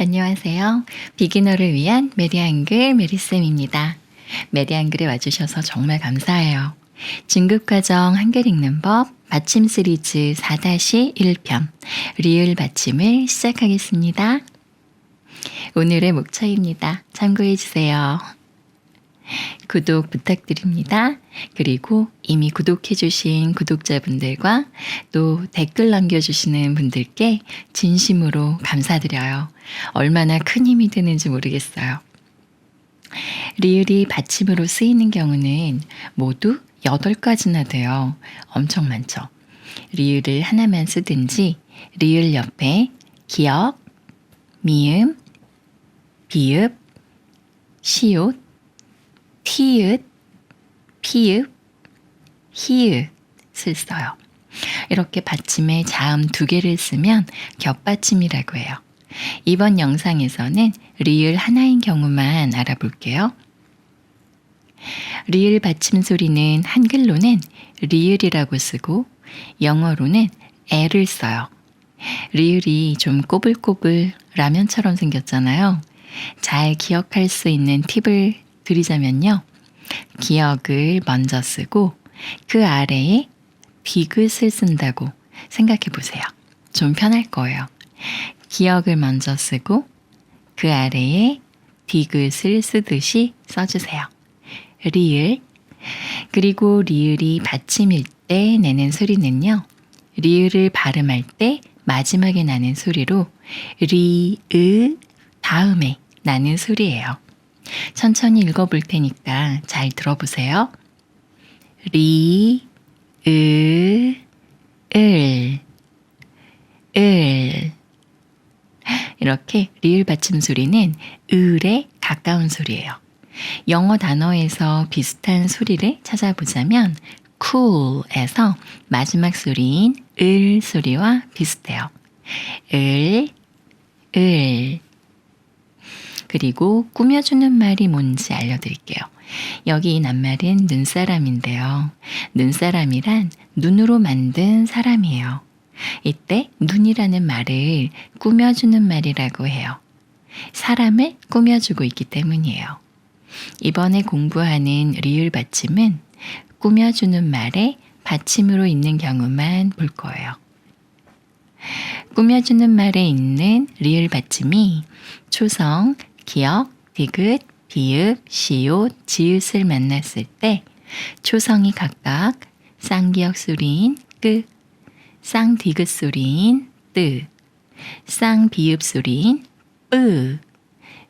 안녕하세요. 비기너를 위한 메리 한글 메리쌤입니다. 메리 한글에 와주셔서 정말 감사해요. 진급과정 한글 읽는 법 받침 시리즈 4-1편 리을 받침을 시작하겠습니다. 오늘의 목차입니다. 참고해주세요. 구독 부탁드립니다. 그리고 이미 구독해주신 구독자분들과 또 댓글 남겨주시는 분들께 진심으로 감사드려요. 얼마나 큰 힘이 되는지 모르겠어요. 리을이 받침으로 쓰이는 경우는 모두 8가지나 돼요. 엄청 많죠. 리을을 하나만 쓰든지 리을 옆에 기역, 미음, 비읍, 시옷, 티읕, 피읕, 히읗을 써요. 이렇게 받침에 자음 2개를 쓰면 겹받침이라고 해요. 이번 영상에서는 리을 하나인 경우만 알아볼게요. 리을 받침 소리는 한글로는 리을이라고 쓰고 영어로는 L을 써요. 리을이 좀 꼬불꼬불 라면처럼 생겼잖아요. 잘 기억할 수 있는 팁을 드리자면요. 기역을 먼저 쓰고 그 아래에 디귿을 쓴다고 생각해 보세요. 좀 편할 거예요. 기역을 먼저 쓰고 그 아래에 디귿을 쓰듯이 써주세요. 리을. 그리고 리을이 받침일 때 내는 소리는요. 리을을 발음할 때 마지막에 나는 소리로 리으 다음에 나는 소리예요. 천천히 읽어볼 테니까 잘 들어보세요. 리, 을, 을. 이렇게 리을 받침 소리는 을에 가까운 소리예요. 영어 단어에서 비슷한 소리를 찾아보자면 cool에서 마지막 소리인 을 소리와 비슷해요. 을. 그리고 꾸며주는 말이 뭔지 알려드릴게요. 여기 이 낱말은 눈사람인데요. 눈사람이란 눈으로 만든 사람이에요. 이때 눈이라는 말을 꾸며주는 말이라고 해요. 사람을 꾸며주고 있기 때문이에요. 이번에 공부하는 리을 받침은 꾸며주는 말의 받침으로 있는 경우만 볼 거예요. 꾸며주는 말에 있는 리을 받침이 초성, 기역, 디귿, 비읍, 시옷, 지읒을 만났을 때 초성이 각각 쌍기역 소리인 끄, 쌍디귿 소리인 뜨, 쌍비읍 소리인 뿌,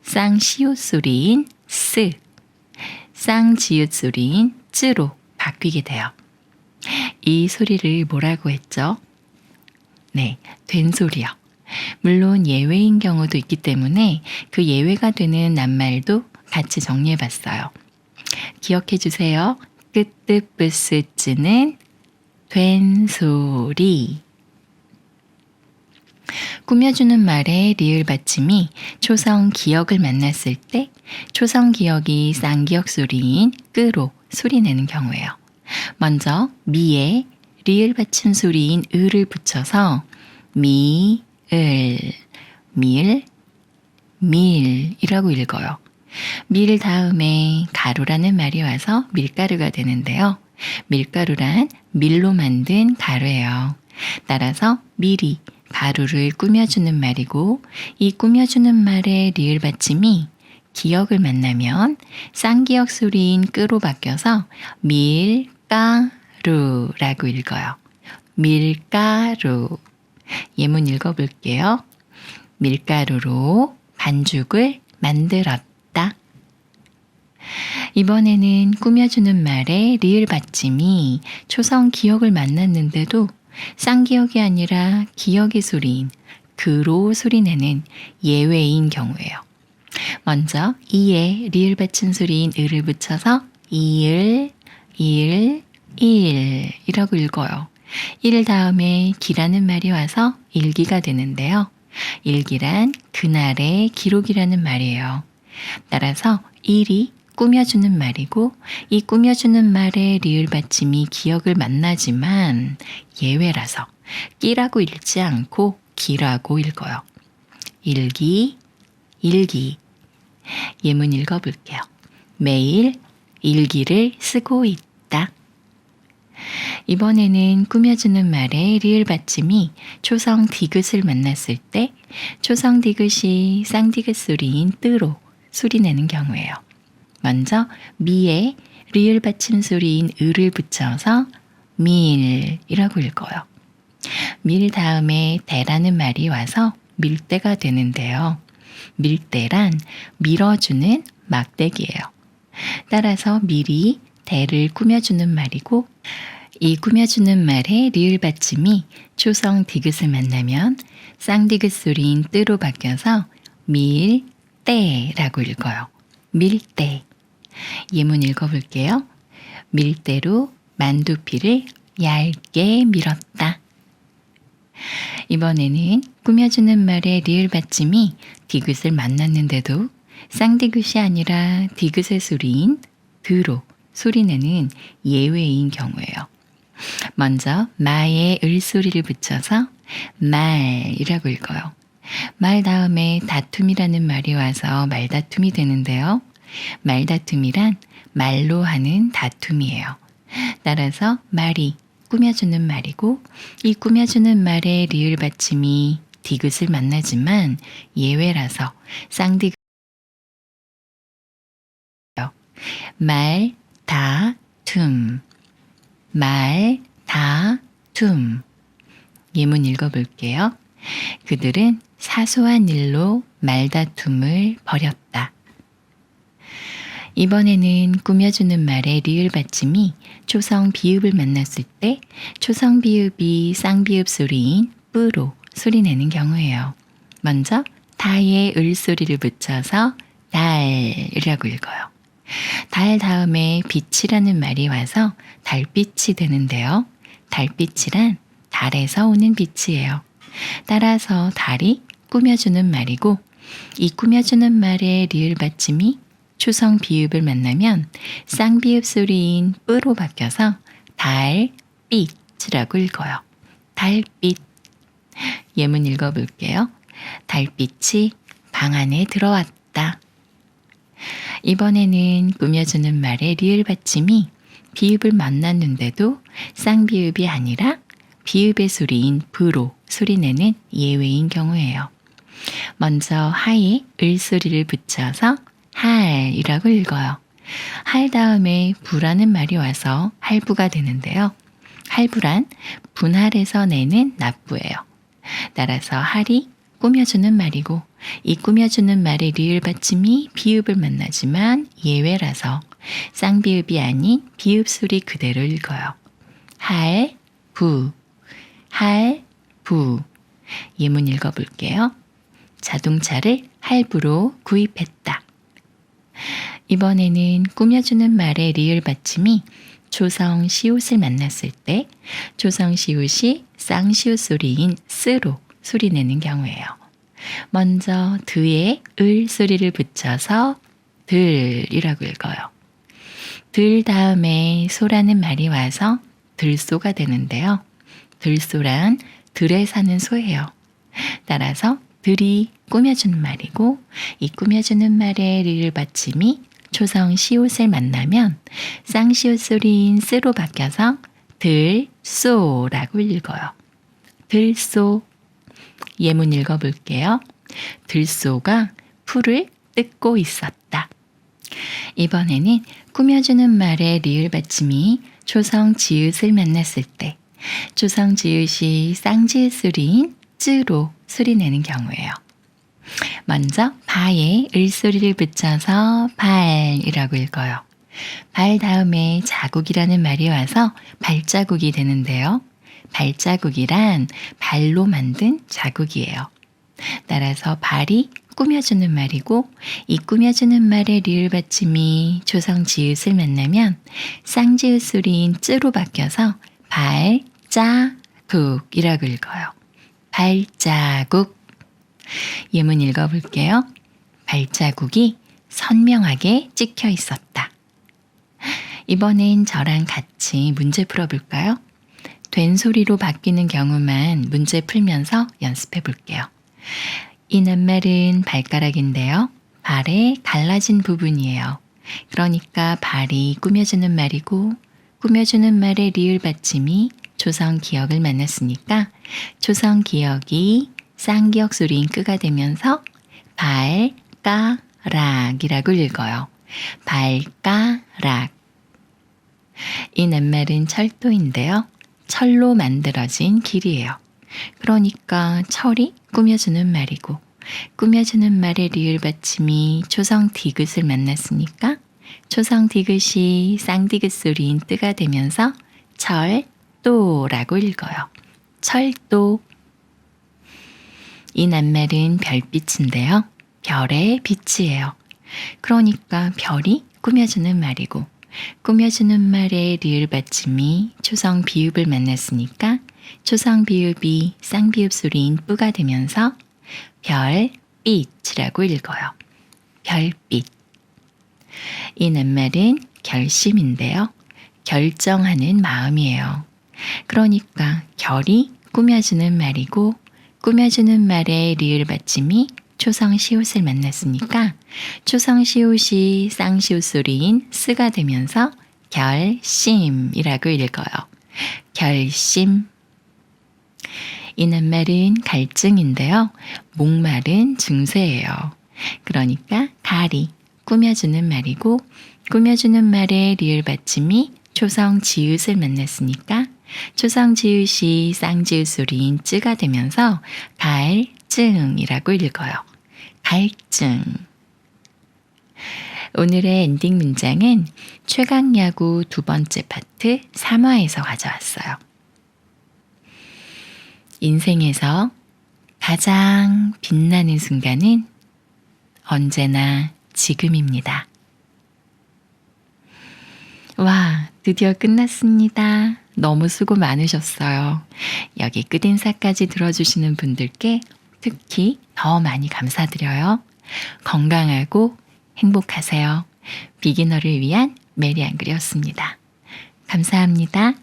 쌍시옷 소리인 스, 쌍지읒 소리인 쯔로 바뀌게 돼요. 이 소리를 뭐라고 했죠? 네, 된 소리요. 물론 예외인 경우도 있기 때문에 그 예외가 되는 낱말도 같이 정리해 봤어요. 기억해 주세요. 끄뜨뿌스쯔는 된 소리. 꾸며주는 말의 리을 받침이 초성 기역을 만났을 때 초성 기역이 쌍기역 소리인 끄로 소리내는 경우예요. 먼저 미에 리을 받침 소리인 을을 붙여서 미, 밀이라고 읽어요. 밀 다음에 가루라는 말이 와서 밀가루가 되는데요. 밀가루란 밀로 만든 가루예요. 따라서 밀이 가루를 꾸며주는 말이고 이 꾸며주는 말의 리을 받침이 기역을 만나면 쌍기역 소리인 끄로 바뀌어서 밀가루라고 읽어요. 밀가루. 예문 읽어볼게요. 밀가루로 반죽을 만들었다. 이번에는 꾸며주는 말의 리을 받침이 초성 기역을 만났는데도 쌍기역이 아니라 기역의 소리인 그로 소리내는 예외인 경우예요. 먼저 이에 리을 받침 소리인 을을 붙여서 이을, 일이라고 읽어요. 일 다음에 기라는 말이 와서 일기가 되는데요. 일기란 그날의 기록이라는 말이에요. 따라서 일이 꾸며주는 말이고 이 꾸며주는 말의 리을 받침이 기역을 만나지만 예외라서 끼라고 읽지 않고 기라고 읽어요. 일기, 일기. 예문 읽어볼게요. 매일 일기를 쓰고 있다. 이번에는 꾸며주는 말의 리을 받침이 초성 디귿을 만났을 때 초성 디귿이 쌍디귿 소리인 뜨로 소리내는 경우예요. 먼저 미에 리을 받침 소리인 을을 붙여서 밀이라고 읽어요. 밀 다음에 대라는 말이 와서 밀대가 되는데요. 밀대란 밀어주는 막대기예요. 따라서 밀이 대를 꾸며주는 말이고 이 꾸며주는 말의 리을 받침이 초성 디귿을 만나면 쌍디귿 소리인 뜨로 바뀌어서 밀대라고 읽어요. 밀대. 예문 읽어볼게요. 밀대로 만두피를 얇게 밀었다. 이번에는 꾸며주는 말의 리을 받침이 디귿을 만났는데도 쌍디귿이 아니라 디귿의 소리인 드로 소리내는 예외인 경우예요. 먼저 마에 을 소리를 붙여서 말이라고 읽어요. 말 다음에 다툼이라는 말이 와서 말다툼이 되는데요. 말다툼이란 말로 하는 다툼이에요. 따라서 말이 꾸며주는 말이고 이 꾸며주는 말의 리을 받침이 디귿을 만나지만 예외라서 쌍디귿 말, 다, 툼. 말, 다, 툼. 예문 읽어볼게요. 그들은 사소한 일로 말다툼을 벌였다. 이번에는 꾸며주는 말의 리을 받침이 초성 비읍을 만났을 때 초성 비읍이 쌍비읍 소리인 뿌로 소리내는 경우예요. 먼저 다에 을 소리를 붙여서 달이라고 읽어요. 달 다음에 빛이라는 말이 와서 달빛이 되는데요. 달빛이란 달에서 오는 빛이에요. 따라서 달이 꾸며주는 말이고 이 꾸며주는 말의 리을 받침이 초성 비읍을 만나면 쌍비읍 소리인 뿌로 바뀌어서 달빛이라고 읽어요. 달빛. 예문 읽어볼게요. 달빛이 방 안에 들어왔다. 이번에는 꾸며주는 말의 리을 받침이 비읍을 만났는데도 쌍비읍이 아니라 비읍의 소리인 부로 소리내는 예외인 경우예요. 먼저 하에 을 소리를 붙여서 할이라고 읽어요. 할 다음에 부라는 말이 와서 할부가 되는데요. 할부란 분할해서 내는 납부예요. 따라서 할이 꾸며주는 말이고 이 꾸며주는 말의 리을 받침이 비읍을 만나지만 예외라서 쌍비읍이 아닌 비읍 소리 그대로 읽어요. 할, 부, 할, 부. 예문 읽어볼게요. 자동차를 할부로 구입했다. 이번에는 꾸며주는 말의 리을 받침이 조성 시옷을 만났을 때 조성 시옷이 쌍시옷 소리인 쓰로 소리내는 경우예요. 먼저 드에 을 소리를 붙여서 들이라고 읽어요. 들 다음에 소라는 말이 와서 들소가 되는데요. 들소란 들에 사는 소예요. 따라서 들이 꾸며주는 말이고 이 꾸며주는 말의 리을 받침이 초성 시옷을 만나면 쌍시옷 소리인 쓰로 바뀌어서 들소라고 읽어요. 들소. 예문 읽어볼게요. 들소가 풀을 뜯고 있었다. 이번에는 꾸며주는 말의 리을 받침이 초성 지읒을 만났을 때 초성 지읒이 쌍지읒 소리인 쯔로 소리내는 경우예요. 먼저 바에 을 소리를 붙여서 발이라고 읽어요. 발 다음에 자국이라는 말이 와서 발자국이 되는데요. 발자국이란 발로 만든 자국이에요. 따라서 발이 꾸며주는 말이고 이 꾸며주는 말의 리을 받침이 초성 지읒을 만나면 쌍지읒 소리인 쯔로 바뀌어서 발자국이라고 읽어요. 발자국. 예문 읽어볼게요. 발자국이 선명하게 찍혀 있었다. 이번엔 저랑 같이 문제 풀어볼까요? 된 소리로 바뀌는 경우만 문제 풀면서 연습해 볼게요. 이 낱말은 발가락인데요. 발의 갈라진 부분이에요. 그러니까 발이 꾸며주는 말이고 꾸며주는 말의 리을 받침이 조성 기역을 만났으니까 조성 기역이 쌍기역 소리인 끄가 되면서 발가락이라고 읽어요. 발가락. 이 낱말은 철도인데요. 철로 만들어진 길이에요. 그러니까 철이 꾸며주는 말이고 꾸며주는 말의 리을 받침이 초성 디귿을 만났으니까 초성 디귿이 쌍디귿 소리인 뜨가 되면서 철도라고 읽어요. 철도. 이 낱말은 별빛인데요. 별의 빛이에요. 그러니까 별이 꾸며주는 말이고 꾸며주는 말의 리을 받침이 초성 비읍을 만났으니까 초성 비읍이 쌍비읍 소리인 뿌가 되면서 별빛이라고 읽어요. 별빛. 이 낱말은 결심인데요. 결정하는 마음이에요. 그러니까 결이 꾸며주는 말이고 꾸며주는 말의 리을 받침이 초성 시옷을 만났으니까 초성 시옷이 쌍시옷 소리인 쓰가 되면서 결심이라고 읽어요. 결심. 이 낱말은 갈증인데요. 목말은 중세예요. 그러니까 갈이 꾸며주는 말이고 꾸며주는 말의 리을 받침이 초성 지읒을 만났으니까 초성 지읒이 쌍지읒 소리인 쯔가 되면서 갈증이라고 읽어요. 갈증. 오늘의 엔딩 문장은 최강야구 2번째 파트 3화에서 가져왔어요. 인생에서 가장 빛나는 순간은 언제나 지금입니다. 와, 드디어 끝났습니다. 너무 수고 많으셨어요. 여기 끝인사까지 들어주시는 분들께 특히 더 많이 감사드려요. 건강하고 행복하세요. 비기너를 위한 메리안글이었습니다. 감사합니다.